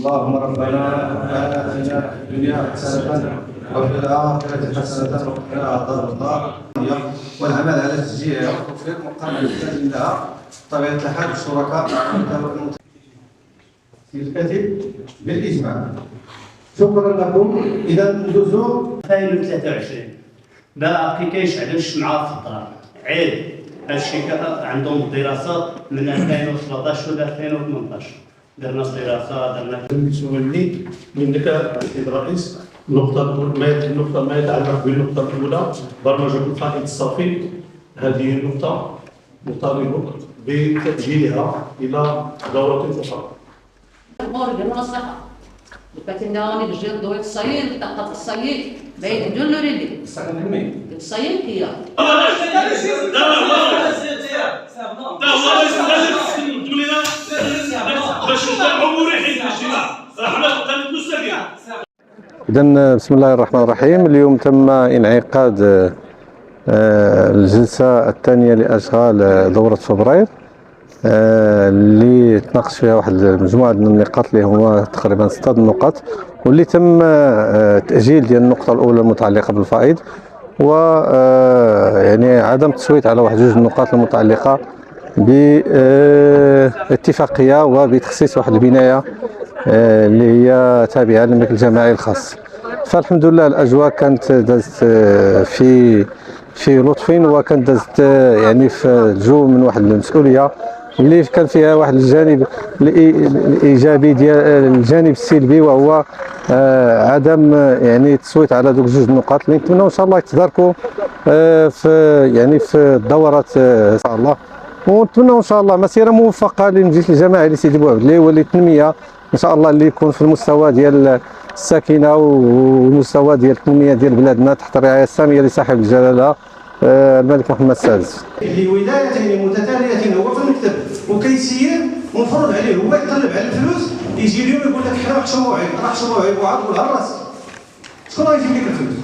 اللهم ربنا آتنا في الدنيا حسنة وفي الآخرة حسنة وقنا عذاب النار، والعمل على تشجيعها وتوفير مقام الإنتاج لها بطبيعة الحال الشركاء في الكاتب بالإجماع. شكرا لكم. إذا ندوزو 2023 باقي كيشعل الشمعة في الدار عيد الشركة عندهم دراسات من 2017 و 2018 درنا دراسات درنا المسؤولين منك السيد الرئيس. النقطة ما يتعلق بالنقطة الأولى برمجة الفائض الصافي، هذه النقطة نطالب بتأجيلها إلى دورة أخرى. Pertinent de gel doit sair, tá sair, bem de lorelli. Sair que ia. إذن بسم الله الرحمن الرحيم. اليوم تم انعقاد الجلسة الثانية لأشغال دورة فبراير اللي تناقش فيها واحد المجموعة من النقاط اللي هو تقريبا 6 نقاط، واللي تم تأجيل ديال النقطة الأولى المتعلقة بالفائض، و يعني عدم التصويت على واحد 2 النقاط المتعلقة باتفاقية وبتخصيص واحد البناية اللي هي تابعة للملك الجماعي الخاص. فالحمد لله الأجواء كانت دازت في لطف، وكانت دازت يعني في الجو من واحد المسؤولية اللي كان فيها واحد الجانب الايجابي ديال الجانب السلبي، وهو عدم يعني التصويت على دوك 2 النقاط اللي نتمنوا ان شاء الله يتداركوا في الدورات ان شاء الله. ونتمنوا ان شاء الله مسيره موفقه للمجلس الجماعي لسيدي بوعبدلي وللتنميه ان شاء الله اللي يكون في المستوى ديال السكينه والمستوى ديال التنميه ديال بلادنا تحت الرعايه الساميه لصاحب الجلاله الملك محمد السادس. لولايتين متتاليتين هو في المكتب وكيسير ومفروض عليه هو يطلب على الفلوس، يجي اليوم يقول لك حنا وحش موعد وعطوا الراس. شكون غيجيب لك الفلوس؟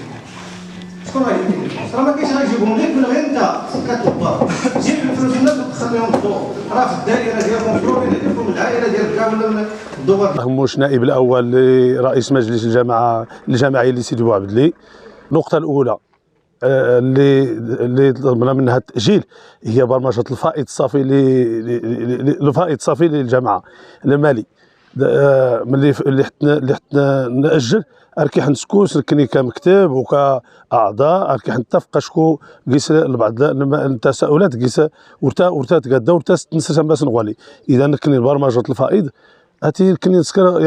شكون غيجيب لك الفلوس؟ راه ما كاينش غيجيبهم لك من غير انت كتدبر. جيب الفلوس الناس وتخليهم الضوء، راه في الدائره ديالكم مجروبين عليكم العائله ديالك كامله من الدول. هموش نائب الاول لرئيس مجلس الجماعي لسيدي بوعبدلي. النقطه الاولى اللي طلبنا منها التأجيل هي برمجة الفائض الصافي للجامعة المالي. اللي حنا نأجل أركي حنسكو سلكني كمكتب وكأعضاء أركي حنتفق شكو قيس لبعض التساؤلات قيس ورتا تقدا ورتا تنسى باس نغوالي. إذا كني برمجة الفائض هاتي كني نسكر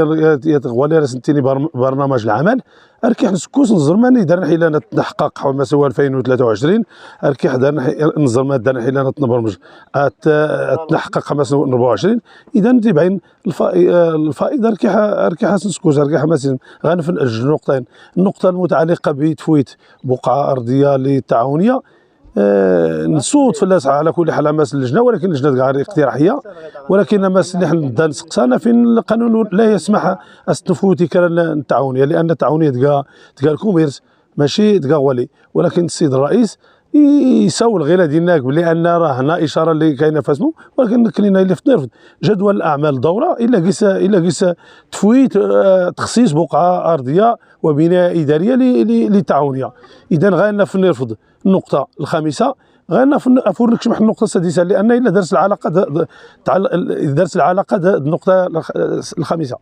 يا تغوالي رسنتيني برنامج العمل اركي حنسكوس نظرماني دار حيلا نتحقق حول سوا 2023 اركي حدا نظرما دار حيلا نتبرمج تنحقق 2024. اذا تبعين الفائض اركي حاس نسكوس اركي حماس غنفن نقطتين. النقطه المتعلقه بتفويت بقعه ارضيه للتعاونيه نصوت في الناس على كل حال ماس اللجنه، ولكن اللجنه كاع اقتراحيه، ولكن ماس اللي حنا نسقسانا فين القانون لا يسمح التفوت كان التعاونيه، لان التعاونيه تلقى الكوميرس ماشي تلقى ولي. ولكن السيد الرئيس يسول غير ديالنا بلي راه هنا اشاره اللي كاينه فاسمو، ولكن كلينا اللي في جدول الاعمال دوره الا قيس تفويت تخصيص بقعه ارضيه وبنايه اداريه للتعاونيه. اذا غانا في نرفض النقطه الخامسه، غانا افور لك شمح النقطه السادسه، لان الا درس العلاقه النقطه الخامسه.